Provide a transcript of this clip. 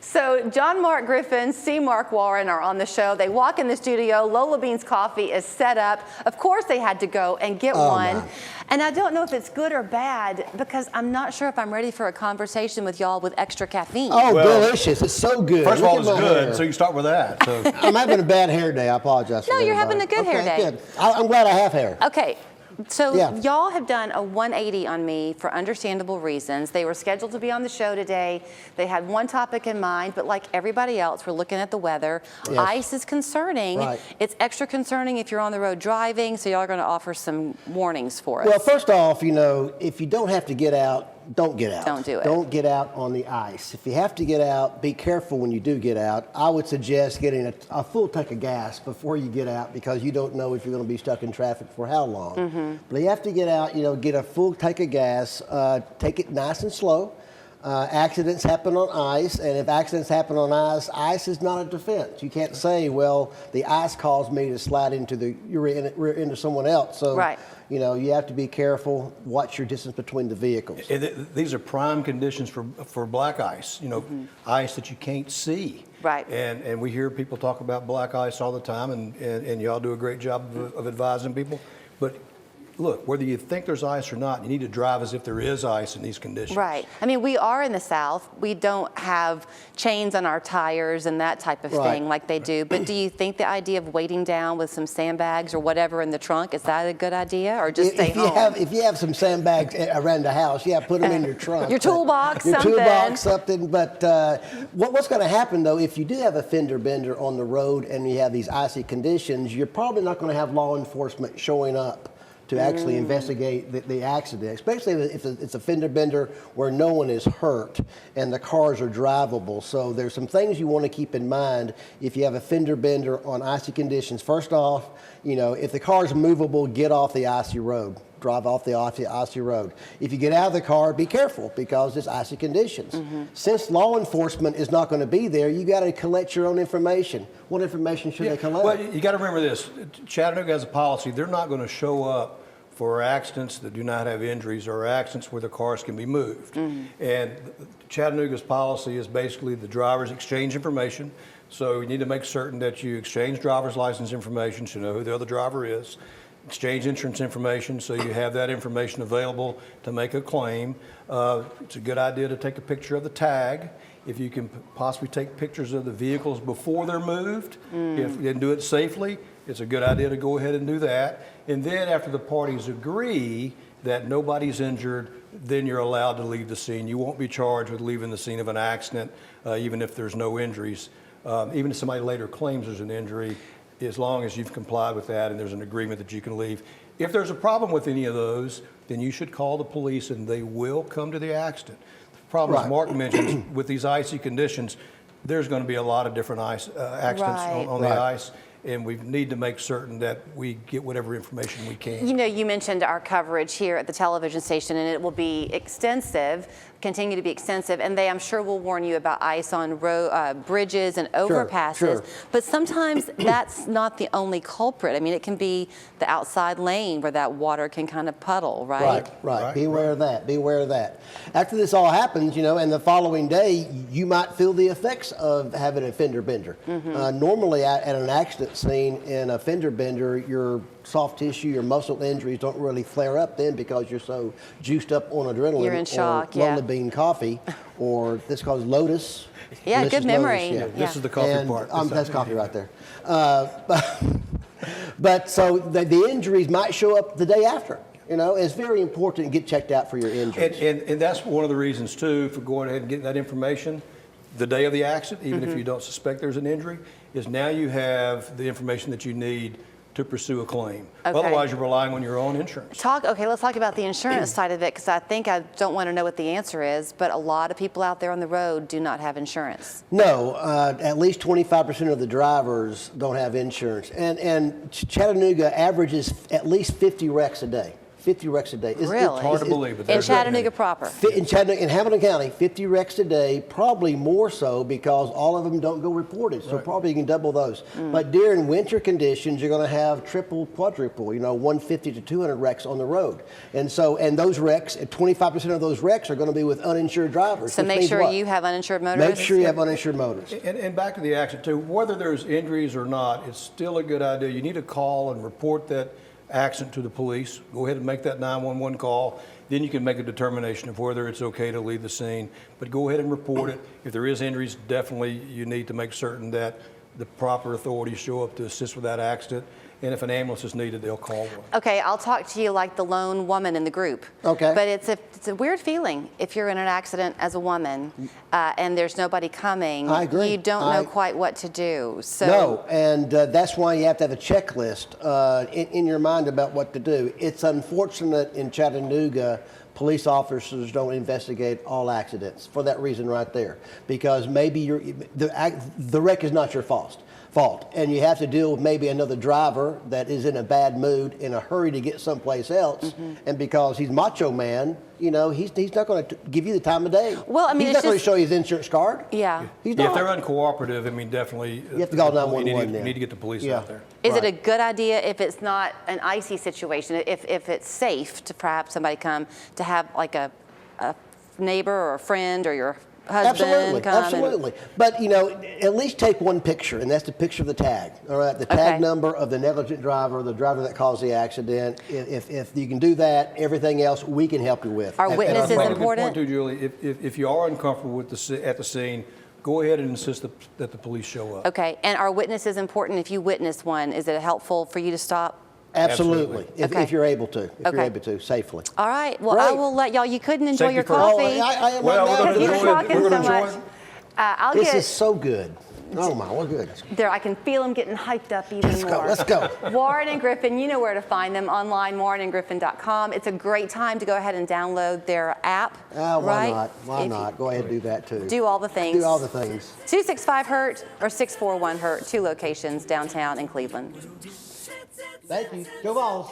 So John Mark Griffin, C. Mark Warren are on the show. They walk in the studio. Lola Bean's coffee is set up. Of course they had to go and get one. Man. And I don't know if it's good or bad because I'm not sure if I'm ready for a conversation with y'all with extra caffeine. Oh, well, delicious. It's so good. First of all, Look it's at my good, hair. so you start with that. So. I'm having a bad hair day. I apologize for No, you're everybody. having a good hair day. Good. I'm glad I have hair. Okay. So Yeah. y'all have done a 180 on me for understandable reasons. They were scheduled to be on the show today. They had one topic in mind, but like everybody else, we're looking at the weather. Yes. Ice is concerning. Right. It's extra concerning if you're on the road driving, so y'all are going to offer some warnings for us. Well, first off, if you don't have to get out, don't get out. Don't do it. Don't get out on the ice. If you have to get out, be careful when you do get out. I would suggest getting a full tank of gas before you get out because you don't know if you're going to be stuck in traffic for how long. But if you have to get out, get a full tank of gas. Take it nice and slow. Accidents happen on ice, and if accidents happen on ice, ice is not a defense. You can't say, well, the ice caused me to slide into into someone else. So, right. You have to be careful. Watch your distance between the vehicles. These are prime conditions for black ice. Ice that you can't see. Right. And we hear people talk about black ice all the time, and y'all do a great job of advising people. But look, whether you think there's ice or not, you need to drive as if there is ice in these conditions. Right. I mean, we are in the South. We don't have chains on our tires and that type of thing like they do. But do you think the idea of weighting down with some sandbags or whatever in the trunk, is that a good idea, or just stay home? If you have some sandbags around the house, put them in your trunk. Your toolbox, your something. toolbox, something. But what's going to happen, though, if you do have a fender bender on the road and you have these icy conditions, you're probably not going to have law enforcement showing up to actually investigate the accident, especially if it's a fender bender where no one is hurt and the cars are drivable. So there's some things you want to keep in mind if you have a fender bender on icy conditions. First off, if the car is movable, get off the icy road. Drive off the icy road. If you get out of the car, be careful because it's icy conditions. Since law enforcement is not going to be there, you got to collect your own information. What information should they collect? Well, you got to remember this. Chattanooga has a policy. They're not going to show up for accidents that do not have injuries or accidents where the cars can be moved. And Chattanooga's policy is basically the drivers exchange information. So you need to make certain that you exchange driver's license information to know who the other driver is. Exchange insurance information so you have that information available to make a claim. It's a good idea to take a picture of the tag. If you can possibly take pictures of the vehicles before they're moved, if you can do it safely, it's a good idea to go ahead and do that. And then after the parties agree that nobody's injured, then you're allowed to leave the scene. You won't be charged with leaving the scene of an accident, even if there's no injuries. Even if somebody later claims there's an injury, as long as you've complied with that and there's an agreement that you can leave. If there's a problem with any of those, then you should call the police and they will come to the accident. The problem, as Mark mentions, with these icy conditions, there's going to be a lot of different accidents on the ice. And we need to make certain that we get whatever information we can. You mentioned our coverage here at the television station, and it will be extensive, continue to be extensive, and they, I'm sure, will warn you about ice on bridges and overpasses. Sure. But sometimes that's not the only culprit. I mean, it can be the outside lane where that water can kind of puddle, right? Right. Be aware of that. Be aware of that. After this all happens, and the following day, you might feel the effects of having a fender bender. Normally, at an accident scene in a fender bender, your soft tissue, your muscle injuries don't really flare up then because you're so juiced up on adrenaline. You're in shock, or Lola Bean coffee, or this called Lotus. Yeah, Delicious good memory. Lotus, This is the coffee part. That's coffee right there. But so the injuries might show up the day after. It's very important to get checked out for your injuries. And that's one of the reasons, too, for going ahead and getting that information the day of the accident, even if you don't suspect there's an injury, is now you have the information that you need to pursue a claim. Okay. Otherwise, you're relying on your own insurance. Let's talk about the insurance side of it, because I don't want to know what the answer is, but a lot of people out there on the road do not have insurance. No, at least 25% of the drivers don't have insurance. And Chattanooga averages at least 50 wrecks a day. 50 wrecks a day. Really? It's hard to believe, but In there's that Chattanooga many. proper? In Chattanooga, in Hamilton County, 50 wrecks a day, probably more so because all of them don't go reported. So probably you can double those. But during winter conditions, you're going to have triple, quadruple, 150 to 200 wrecks on the road. And those wrecks, 25% of those wrecks are going to be with uninsured drivers. So which make means sure what? you have uninsured motorists? Make sure you have uninsured motorists. And back to the accident too, whether there's injuries or not, it's still a good idea. You need to call and report that accident to the police. Go ahead and make that 911 call. Then you can make a determination of whether it's okay to leave the scene. But go ahead and report it. If there is injuries, definitely you need to make certain that the proper authorities show up to assist with that accident. And if an ambulance is needed, they'll call one. Okay, I'll talk to you like the lone woman in the group. Okay. But it's a weird feeling if you're in an accident as a woman and there's nobody coming. I agree. You don't know quite what to do. So No, and that's why you have to have a checklist in your mind about what to do. It's unfortunate in Chattanooga, police officers don't investigate all accidents for that reason right there, because maybe the wreck is not your fault, and you have to deal with maybe another driver that is in a bad mood, in a hurry to get someplace else, and because he's macho man, he's not going to give you the time of day. Well, I mean, he's it's not going to just- show you his insurance card. yeah. He's Yeah, not. if they're uncooperative, I mean, definitely. You have to call 911 You then. need to get the police Yeah. out there. Is it a Right. good idea if it's not an icy situation, if it's safe to perhaps somebody come to have like a neighbor or a friend or your husband Absolutely, come? absolutely. But at least take one picture, and that's the picture of the tag. All right, the tag Okay. number of the negligent driver, the driver that caused the accident. If you can do that, everything else we can help you with. Are And- and witnesses I'm- Make a good important? point too, Julie. If you are uncomfortable with at the scene, go ahead and insist that the police show up. Okay, and are witnesses important? If you witness one, is it helpful for you to stop? Absolutely, Okay. if you're able to, Okay. safely. All right, well, I Great. will let y'all, you couldn't enjoy Thank your you for- coffee. Oh, I am Well, right we're now. gonna You were enjoy it. talking We're so gonna enjoy much. it. I'll This get is so good. Oh my, we're good. there. I can feel them getting hyped up even more. Let's go. Warren and Griffin, you know where to find them online, warrenandgriffin.com. It's a great time to go ahead and download their app. Why right? not? Why If not? Go ahead and do that too. Do all the things. Do all the things. 265-HURT or 641-HURT, 2 locations downtown in Cleveland. Thank you. Go Vols.